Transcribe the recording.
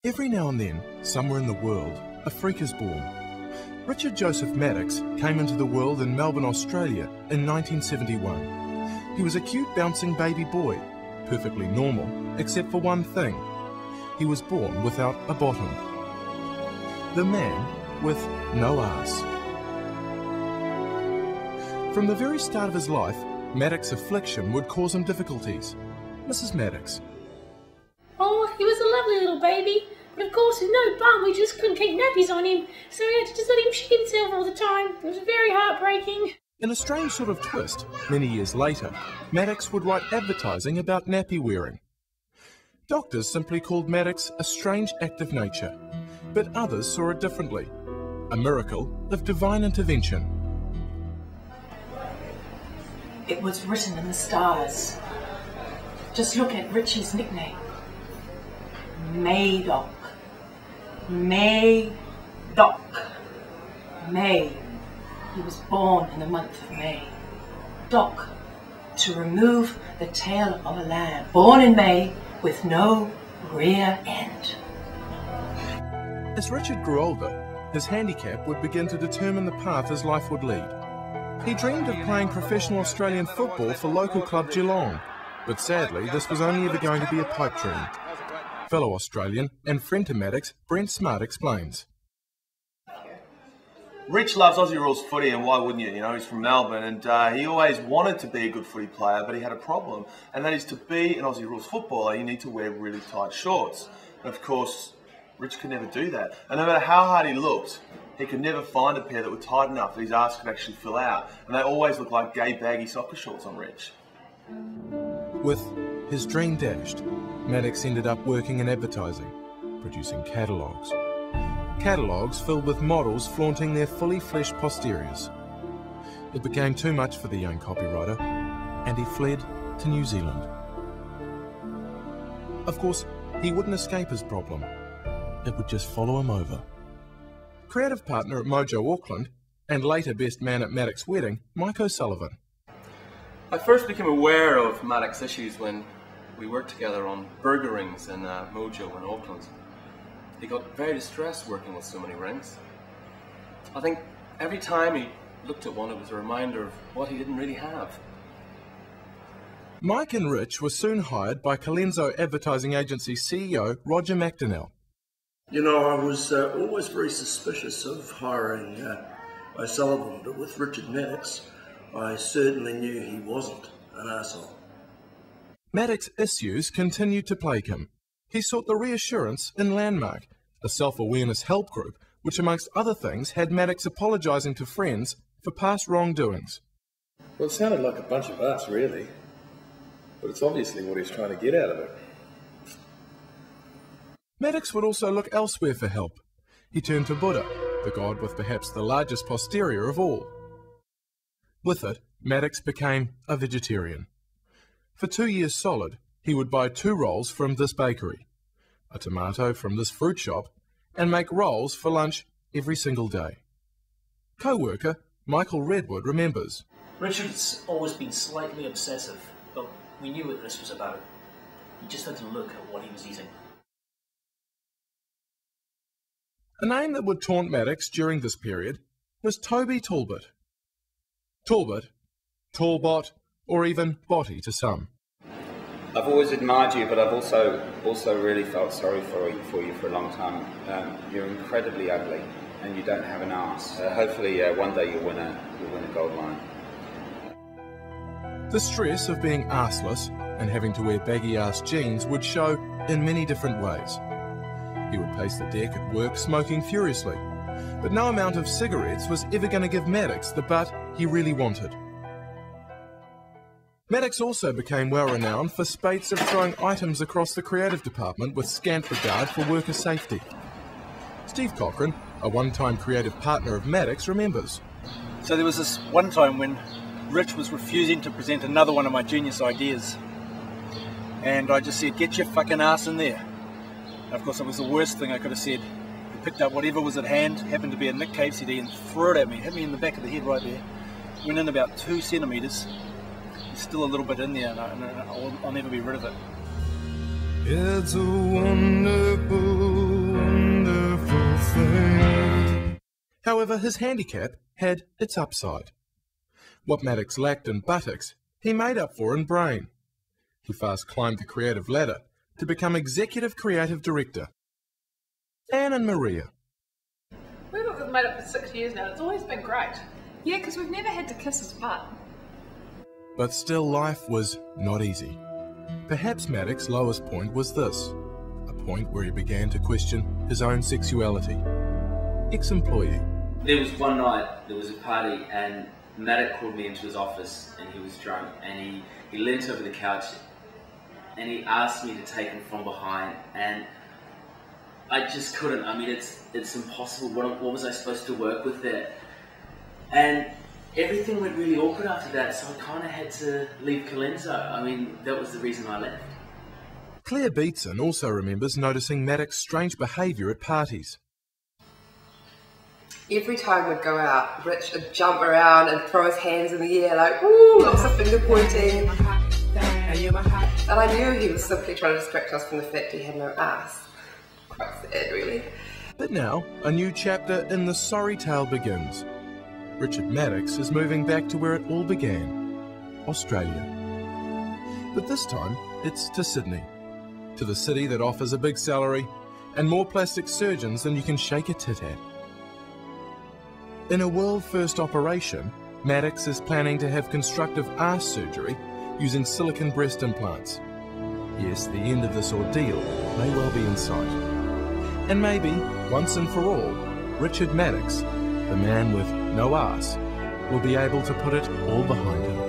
Every now and then, somewhere in the world, a freak is born. Richard Joseph Maddocks came into the world in Melbourne, Australia in 1971. He was a cute bouncing baby boy, perfectly normal, except for one thing. He was born without a bottom. The man with no arse. From the very start of his life, Maddocks' affliction would cause him difficulties. Mrs. Maddocks. Oh, he was a lovely little baby, but of course with no bum we just couldn't keep nappies on him, so we had to just let him shit himself all the time. It was very heartbreaking. In a strange sort of twist, many years later, Maddocks would write advertising about nappy wearing. Doctors simply called Maddocks a strange act of nature, but others saw it differently. A miracle of divine intervention. It was written in the stars. Just look at Richie's nickname. Maddocks. Maddocks. May. He was born in the month of May. Dock, to remove the tail of a lamb. Born in May with no rear end. As Richard grew older, his handicap would begin to determine the path his life would lead. He dreamed of playing professional Australian football for local club Geelong, but sadly this was only ever going to be a pipe dream. Fellow Australian and friend to Maddocks, Brent Smart explains. Rich loves Aussie rules footy, and why wouldn't you? You know, he's from Melbourne, and he always wanted to be a good footy player, but he had a problem, and that is to be an Aussie rules footballer, you need to wear really tight shorts. And of course, Rich could never do that. And no matter how hard he looked, he could never find a pair that were tight enough that his arse could actually fill out. And they always looked like gay baggy soccer shorts on Rich. With his dream dashed, Maddocks ended up working in advertising, producing catalogues. Catalogues filled with models flaunting their fully fleshed posteriors. It became too much for the young copywriter, and he fled to New Zealand. Of course, he wouldn't escape his problem. It would just follow him over. Creative partner at Mojo Auckland, and later best man at Maddocks' wedding, Mike O'Sullivan. I first became aware of Maddocks' issues when we worked together on burger rings in Mojo in Auckland. He got very distressed working with so many rings. I think every time he looked at one, it was a reminder of what he didn't really have. Mike and Rich were soon hired by Colenso Advertising Agency CEO Roger McDonnell. You know, I was always very suspicious of hiring O'Sullivan, but with Richard Maddocks, I certainly knew he wasn't an arsehole. Maddocks' issues continued to plague him. He sought the reassurance in Landmark, a self-awareness help group, which amongst other things had Maddocks apologising to friends for past wrongdoings. Well, it sounded like a bunch of us, really. But it's obviously what he's trying to get out of it. Maddocks would also look elsewhere for help. He turned to Buddha, the god with perhaps the largest posterior of all. With it, Maddocks became a vegetarian. For 2 years solid, he would buy 2 rolls from this bakery, a tomato from this fruit shop, and make rolls for lunch every single day. Co-worker Michael Redwood remembers. Richard's always been slightly obsessive, but we knew what this was about. We just had to look at what he was eating. A name that would taunt Maddocks during this period was Toby Talbot. Talbot, Talbot, or even Botty to some. I've always admired you, but I've also really felt sorry for you for a long time. You're incredibly ugly, and you don't have an arse. Hopefully, one day you'll win a gold line. The stress of being arseless and having to wear baggy-ass jeans would show in many different ways. He would pace the deck at work smoking furiously, but no amount of cigarettes was ever going to give Maddocks the butt he really wanted. Maddocks also became well renowned for spates of throwing items across the creative department with scant regard for worker safety. Steve Cochran, a one-time creative partner of Maddocks, remembers. So there was this one time when Rich was refusing to present another one of my genius ideas. And I just said, get your fucking ass in there. And of course it was the worst thing I could have said. He picked up whatever was at hand, happened to be a Nick Cave CD, and threw it at me, hit me in the back of the head right there. Went in about 2 centimetres. There's still a little bit in there, and I'll never be rid of it. It's a wonderful However, his handicap had its upside. What Maddocks lacked in buttocks, he made up for in brain. He fast climbed the creative ladder to become Executive Creative Director. Anne and Maria. We've been made up for 6 years now. It's always been great. Yeah, because we've never had to kiss his butt. But still life was not easy. Perhaps Maddocks' lowest point was this, a point where he began to question his own sexuality. Ex-employee. There was one night, there was a party, and Maddocks called me into his office, and he was drunk, and he leant over the couch, and he asked me to take him from behind, and I just couldn't. I mean, it's impossible. What was I supposed to work with there? And everything went really awkward after that, so I kind of had to leave Colenso. I mean, that was the reason I left. Claire Beatson also remembers noticing Maddocks' strange behaviour at parties. Every time we'd go out, Rich would jump around and throw his hands in the air like, ooh, lots of finger pointing. And I knew he was simply trying to distract us from the fact he had no arse. Quite sad, really. But now, a new chapter in the sorry tale begins. Richard Maddocks is moving back to where it all began, Australia. But this time, it's to Sydney, to the city that offers a big salary and more plastic surgeons than you can shake a tit at. In a world-first operation, Maddocks is planning to have constructive arse surgery using silicone breast implants. Yes, the end of this ordeal may well be in sight. And maybe, once and for all, Richard Maddocks, the man with no arse, will be able to put it all behind him.